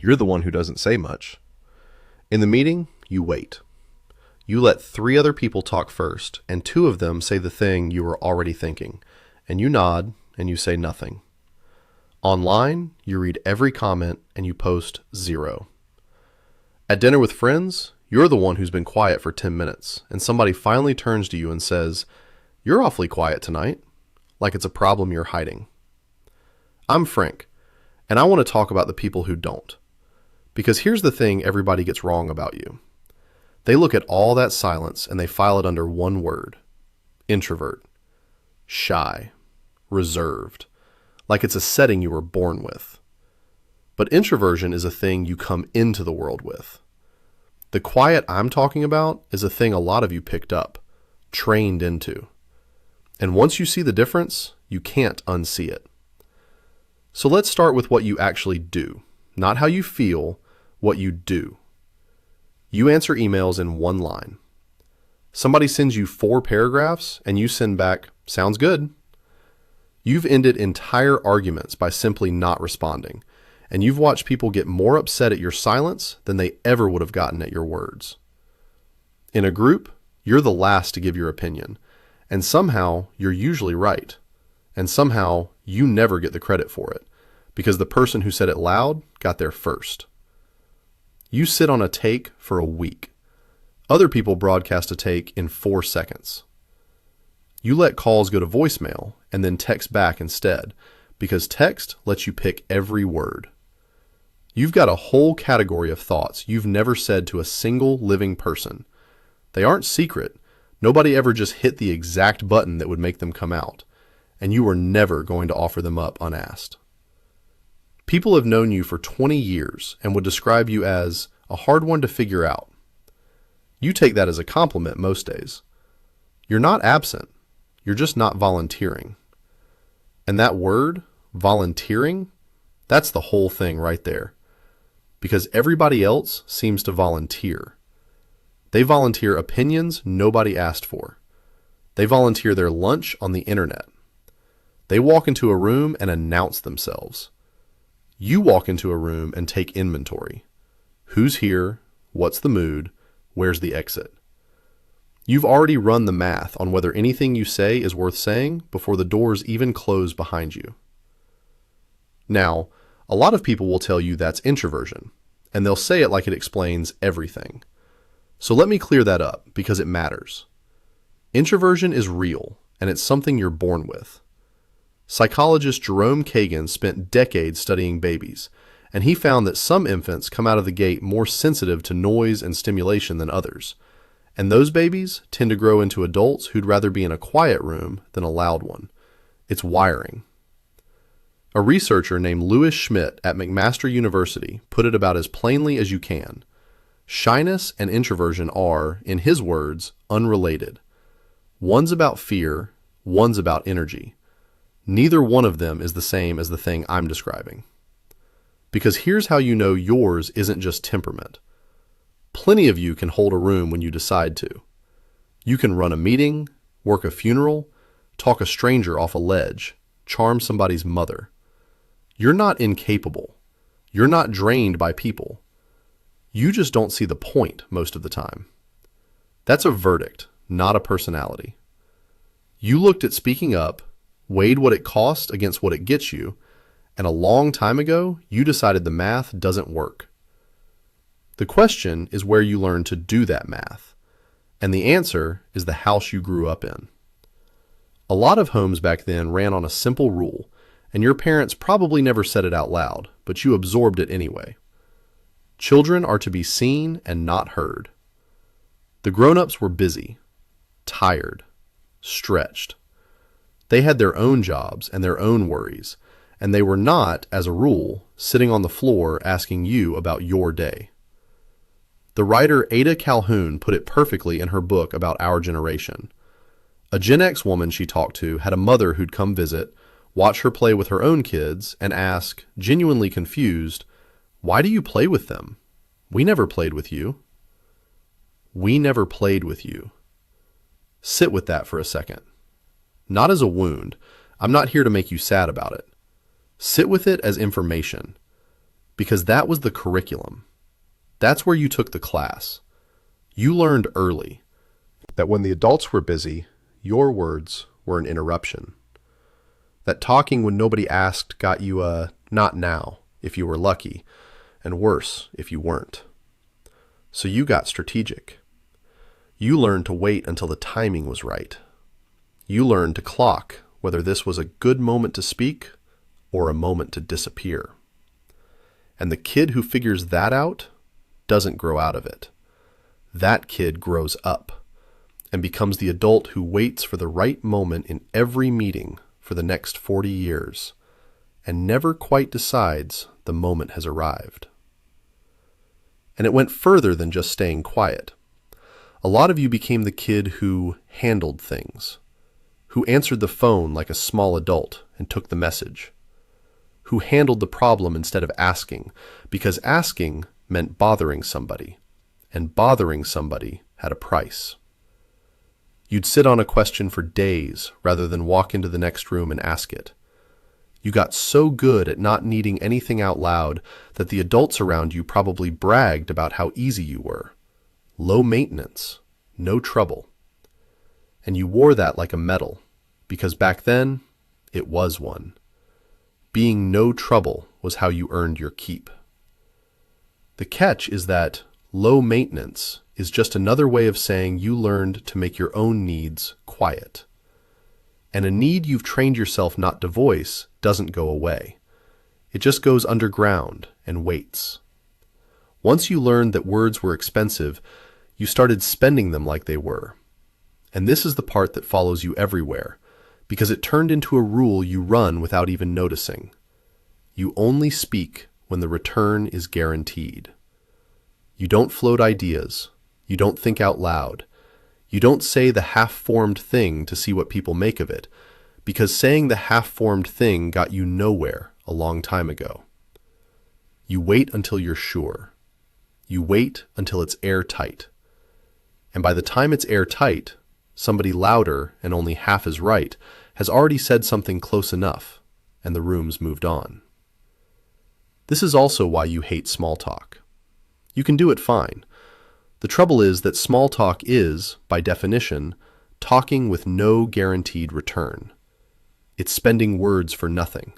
You're the one who doesn't say much. In the meeting, you wait. You let 3 other people talk first, and 2 of them say the thing you were already thinking, and you nod and you say nothing. Online, you read every comment and you post 0. At dinner with friends, you're the one who's been quiet for 10 minutes, and somebody finally turns to you and says, "You're awfully quiet tonight," like it's a problem you're hiding. I'm Frank, and I want to talk about the people who don't. Because here's the thing everybody gets wrong about you. They look at all that silence and they file it under one word: introvert, shy, reserved, like it's a setting you were born with. But introversion is a thing you come into the world with. The quiet I'm talking about is a thing a lot of you picked up, trained into. And once you see the difference, you can't unsee it. So let's start with what you actually do, not how you feel, what you do. You answer emails in 1 line. Somebody sends you 4 paragraphs and you send back, "Sounds good." You've ended entire arguments by simply not responding, and you've watched people get more upset at your silence than they ever would have gotten at your words. In a group, you're the last to give your opinion, and somehow you're usually right, and somehow you never get the credit for it, because the person who said it loud got there first. You sit on a take for a week. Other people broadcast a take in 4 seconds. You let calls go to voicemail and then text back instead, because text lets you pick every word. You've got a whole category of thoughts you've never said to a single living person. They aren't secret. Nobody ever just hit the exact button that would make them come out, and you were never going to offer them up unasked. People have known you for 20 years and would describe you as a hard one to figure out. You take that as a compliment most days. You're not absent. You're just not volunteering. And that word, volunteering, that's the whole thing right there. Because everybody else seems to volunteer. They volunteer opinions nobody asked for. They volunteer their lunch on the internet. They walk into a room and announce themselves. You walk into a room and take inventory. Who's here? What's the mood? Where's the exit? You've already run the math on whether anything you say is worth saying before the doors even close behind you. Now, a lot of people will tell you that's introversion, and they'll say it like it explains everything. So let me clear that up, because it matters. Introversion is real, and it's something you're born with. Psychologist Jerome Cain spent decades studying babies, and he found that some infants come out of the gate more sensitive to noise and stimulation than others, and those babies tend to grow into adults who'd rather be in a quiet room than a loud one. It's wiring. A researcher named Louis Schmidt at McMaster University put it about as plainly as you can. Shyness and introversion are, in his words, unrelated. One's about fear, one's about energy. Neither one of them is the same as the thing I'm describing. Because here's how you know yours isn't just temperament. Plenty of you can hold a room when you decide to. You can run a meeting, work a funeral, talk a stranger off a ledge, charm somebody's mother. You're not incapable. You're not drained by people. You just don't see the point most of the time. That's a verdict, not a personality. You looked at speaking up, weighed what it cost against what it gets you, and a long time ago, you decided the math doesn't work. The question is where you learn to do that math, and the answer is the house you grew up in. A lot of homes back then ran on a simple rule, and your parents probably never said it out loud, but you absorbed it anyway. Children are to be seen and not heard. The grown-ups were busy, tired, stretched. They had their own jobs and their own worries, and they were not, as a rule, sitting on the floor asking you about your day. The writer Ada Calhoun put it perfectly in her book about our generation. A Gen X woman she talked to had a mother who'd come visit, watch her play with her own kids, and ask, genuinely confused, "Why do you play with them? We never played with you." We never played with you. Sit with that for a second. Not as a wound. I'm not here to make you sad about it. Sit with it as information. Because that was the curriculum. That's where you took the class. You learned early that when the adults were busy, your words were an interruption. That talking when nobody asked got you a "not now" if you were lucky, and worse if you weren't. So you got strategic. You learned to wait until the timing was right. You learned to clock whether this was a good moment to speak or a moment to disappear. And the kid who figures that out doesn't grow out of it. That kid grows up and becomes the adult who waits for the right moment in every meeting for the next 40 years and never quite decides the moment has arrived. And it went further than just staying quiet. A lot of you became the kid who handled things, who answered the phone like a small adult and took the message, who handled the problem instead of asking, because asking meant bothering somebody, and bothering somebody had a price. You'd sit on a question for days rather than walk into the next room and ask it. You got so good at not needing anything out loud that the adults around you probably bragged about how easy you were. Low maintenance, no trouble. And you wore that like a medal, because back then, it was one. Being no trouble was how you earned your keep. The catch is that low maintenance is just another way of saying you learned to make your own needs quiet. And a need you've trained yourself not to voice doesn't go away. It just goes underground and waits. Once you learned that words were expensive, you started spending them like they were. And this is the part that follows you everywhere, because it turned into a rule you run without even noticing. You only speak when the return is guaranteed. You don't float ideas. You don't think out loud. You don't say the half-formed thing to see what people make of it, because saying the half-formed thing got you nowhere a long time ago. You wait until you're sure. You wait until it's airtight. And by the time it's airtight, somebody louder and only half as right has already said something close enough, and the room's moved on. This is also why you hate small talk. You can do it fine. The trouble is that small talk is, by definition, talking with no guaranteed return. It's spending words for nothing.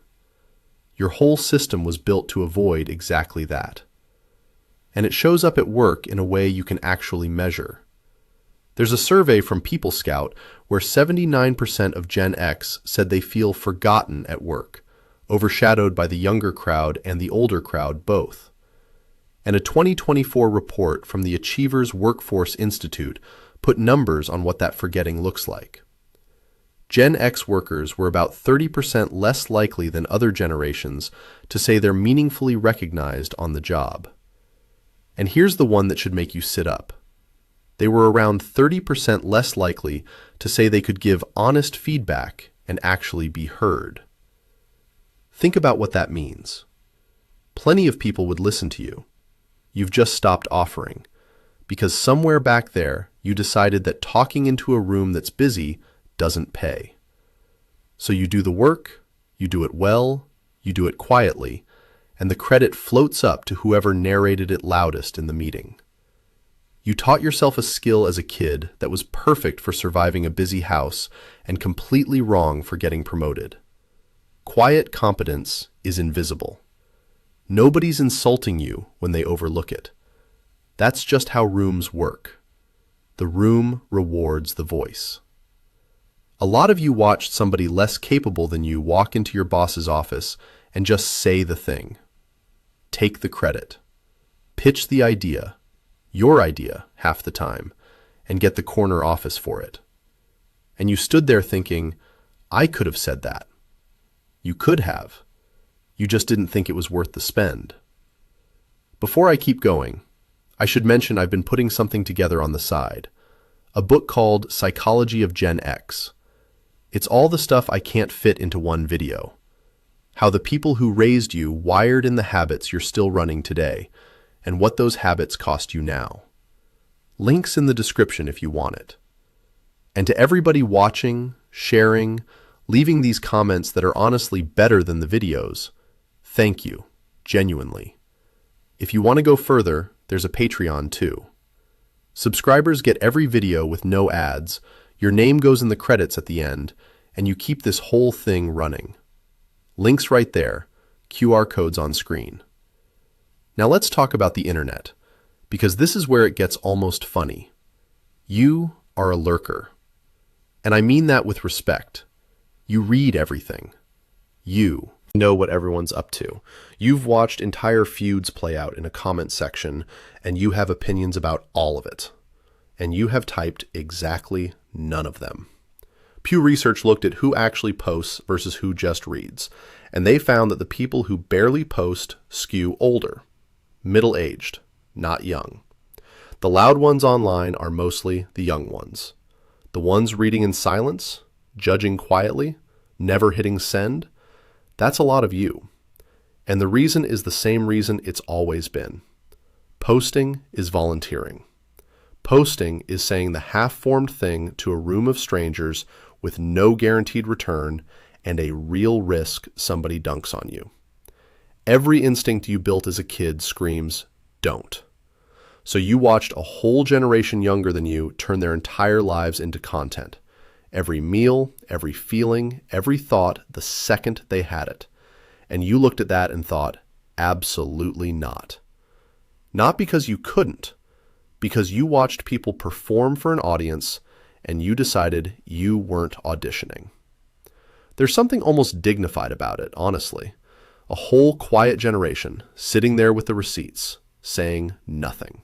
Your whole system was built to avoid exactly that. And it shows up at work in a way you can actually measure. There's a survey from PeopleScout where 79% of Gen X said they feel forgotten at work, overshadowed by the younger crowd and the older crowd both. And a 2024 report from the Achievers Workforce Institute put numbers on what that forgetting looks like. Gen X workers were about 30% less likely than other generations to say they're meaningfully recognized on the job. And here's the one that should make you sit up. They were around 30% less likely to say they could give honest feedback and actually be heard. Think about what that means. Plenty of people would listen to you. You've just stopped offering, because somewhere back there you decided that talking into a room that's busy doesn't pay. So you do the work, you do it well, you do it quietly, and the credit floats up to whoever narrated it loudest in the meeting. You taught yourself a skill as a kid that was perfect for surviving a busy house and completely wrong for getting promoted. Quiet competence is invisible. Nobody's insulting you when they overlook it. That's just how rooms work. The room rewards the voice. A lot of you watched somebody less capable than you walk into your boss's office and just say the thing. Take the credit. Pitch the idea, your idea half the time, and get the corner office for it. And you stood there thinking, I could have said that. You could have. You just didn't think it was worth the spend. Before I keep going, I should mention I've been putting something together on the side, a book called Psychology of Gen X. It's all the stuff I can't fit into one video. How the people who raised you wired in the habits you're still running today, and what those habits cost you now. Links in the description if you want it. And to everybody watching, sharing, leaving these comments that are honestly better than the videos, thank you, genuinely. If you want to go further, there's a Patreon too. Subscribers get every video with no ads, your name goes in the credits at the end, and you keep this whole thing running. Links right there, QR codes on screen. Now let's talk about the internet, because this is where it gets almost funny. You are a lurker. And I mean that with respect. You read everything. You know what everyone's up to. You've watched entire feuds play out in a comment section, and you have opinions about all of it. And you have typed exactly none of them. Pew Research looked at who actually posts versus who just reads, and they found that the people who barely post skew older, middle-aged, not young. The loud ones online are mostly the young ones. The ones reading in silence, judging quietly, never hitting send, that's a lot of you. And the reason is the same reason it's always been. Posting is volunteering. Posting is saying the half-formed thing to a room of strangers with no guaranteed return and a real risk somebody dunks on you. Every instinct you built as a kid screams, don't. So you watched a whole generation younger than you turn their entire lives into content. Every meal, every feeling, every thought the second they had it. And you looked at that and thought, absolutely not. Not because you couldn't, because you watched people perform for an audience and you decided you weren't auditioning. There's something almost dignified about it, honestly. A whole quiet generation sitting there with the receipts, saying nothing.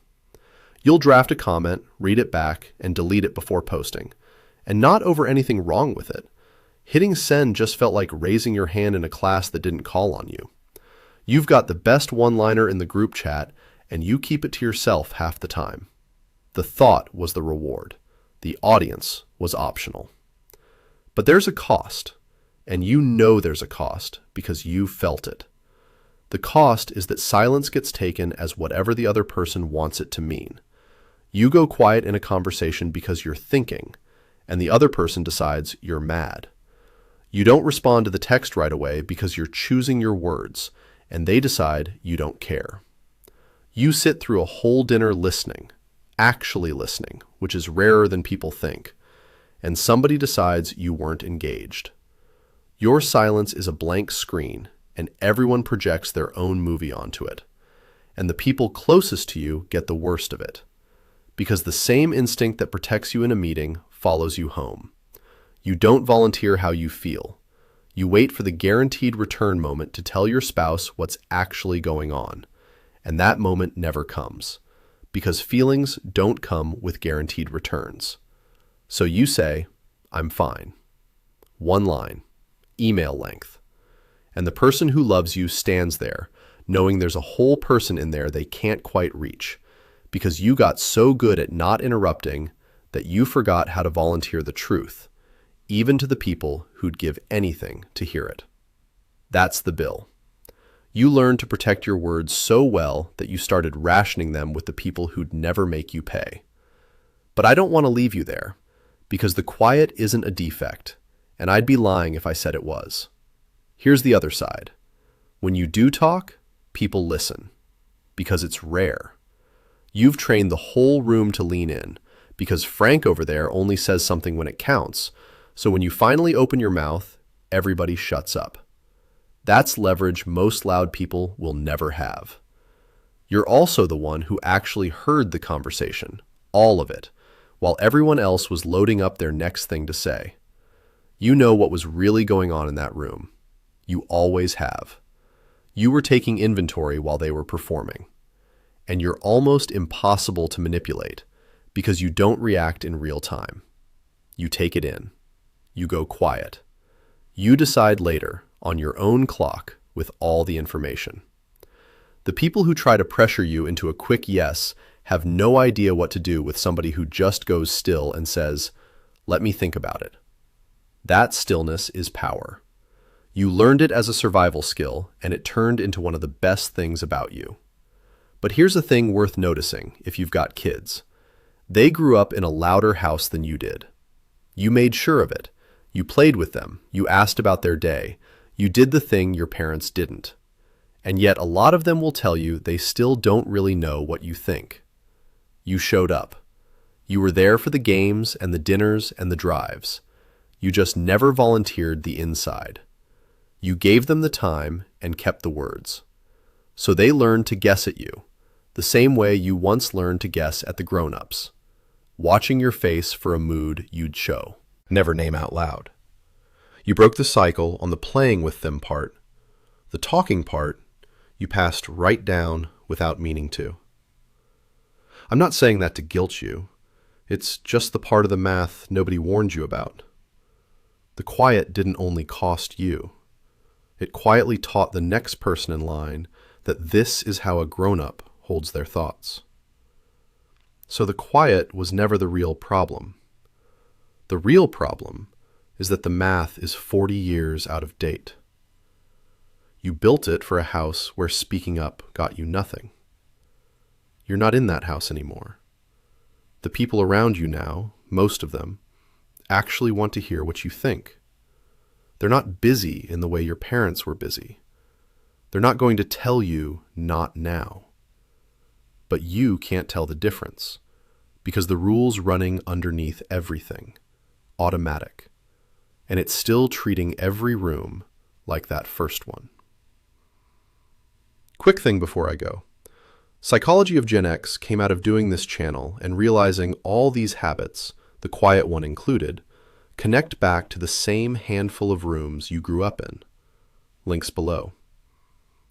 You'll draft a comment, read it back, and delete it before posting. And not over anything wrong with it. Hitting send just felt like raising your hand in a class that didn't call on you. You've got the best one-liner in the group chat, and you keep it to yourself half the time. The thought was the reward. The audience was optional. But there's a cost, and you know there's a cost because you felt it. The cost is that silence gets taken as whatever the other person wants it to mean. You go quiet in a conversation because you're thinking, and the other person decides you're mad. You don't respond to the text right away because you're choosing your words, and they decide you don't care. You sit through a whole dinner listening, actually listening, which is rarer than people think, and somebody decides you weren't engaged. Your silence is a blank screen, and everyone projects their own movie onto it. And the people closest to you get the worst of it. Because the same instinct that protects you in a meeting follows you home. You don't volunteer how you feel. You wait for the guaranteed return moment to tell your spouse what's actually going on. And that moment never comes. Because feelings don't come with guaranteed returns. So you say, I'm fine. One line. Email length. And the person who loves you stands there, knowing there's a whole person in there they can't quite reach, because you got so good at not interrupting that you forgot how to volunteer the truth, even to the people who'd give anything to hear it. That's the bill. You learned to protect your words so well that you started rationing them with the people who'd never make you pay. But I don't want to leave you there, because the quiet isn't a defect, and I'd be lying if I said it was. Here's the other side. When you do talk, people listen, because it's rare. You've trained the whole room to lean in, because Frank over there only says something when it counts, so when you finally open your mouth, everybody shuts up. That's leverage most loud people will never have. You're also the one who actually heard the conversation, all of it, while everyone else was loading up their next thing to say. You know what was really going on in that room. You always have. You were taking inventory while they were performing. And you're almost impossible to manipulate because you don't react in real time. You take it in. You go quiet. You decide later on your own clock with all the information. The people who try to pressure you into a quick yes have no idea what to do with somebody who just goes still and says, "Let me think about it." That stillness is power. You learned it as a survival skill, and it turned into one of the best things about you. But here's a thing worth noticing if you've got kids. They grew up in a louder house than you did. You made sure of it. You played with them. You asked about their day. You did the thing your parents didn't. And yet a lot of them will tell you they still don't really know what you think. You showed up. You were there for the games and the dinners and the drives. You just never volunteered the inside. You gave them the time and kept the words. So they learned to guess at you, the same way you once learned to guess at the grown-ups, watching your face for a mood you'd show. Never name out loud. You broke the cycle on the playing with them part. The talking part, you passed right down without meaning to. I'm not saying that to guilt you. It's just the part of the math nobody warned you about. The quiet didn't only cost you. It quietly taught the next person in line that this is how a grown-up holds their thoughts. So the quiet was never the real problem. The real problem is that the math is 40 years out of date. You built it for a house where speaking up got you nothing. You're not in that house anymore. The people around you now, most of them, actually want to hear what you think. They're not busy in the way your parents were busy. They're not going to tell you, not now. But you can't tell the difference, because the rule's running underneath everything, automatic, and it's still treating every room like that first one. Quick thing before I go. Psychology of Gen X came out of doing this channel and realizing all these habits, the quiet one included, connect back to the same handful of rooms you grew up in. Links below.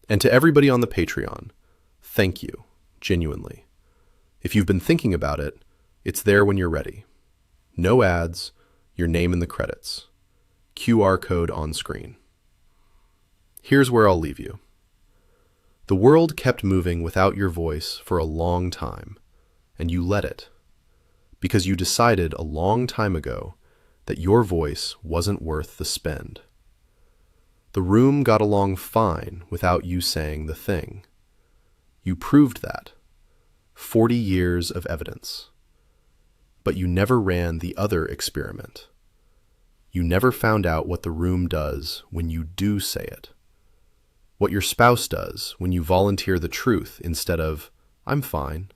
And to everybody on the Patreon, thank you, genuinely. If you've been thinking about it, it's there when you're ready. No ads, your name in the credits. QR code on screen. Here's where I'll leave you. The world kept moving without your voice for a long time, and you let it, because you decided a long time ago that your voice wasn't worth the spend. The room got along fine without you saying the thing. You proved that. 40 years of evidence. But you never ran the other experiment. You never found out what the room does when you do say it. What your spouse does when you volunteer the truth instead of, I'm fine.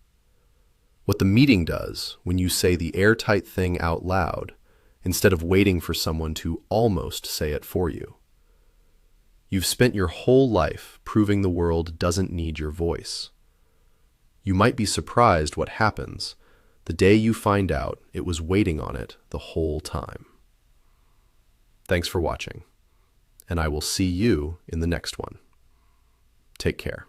What the meeting does when you say the airtight thing out loud instead of waiting for someone to almost say it for you. You've spent your whole life proving the world doesn't need your voice. You might be surprised what happens the day you find out it was waiting on it the whole time. Thanks for watching, and I will see you in the next one. Take care.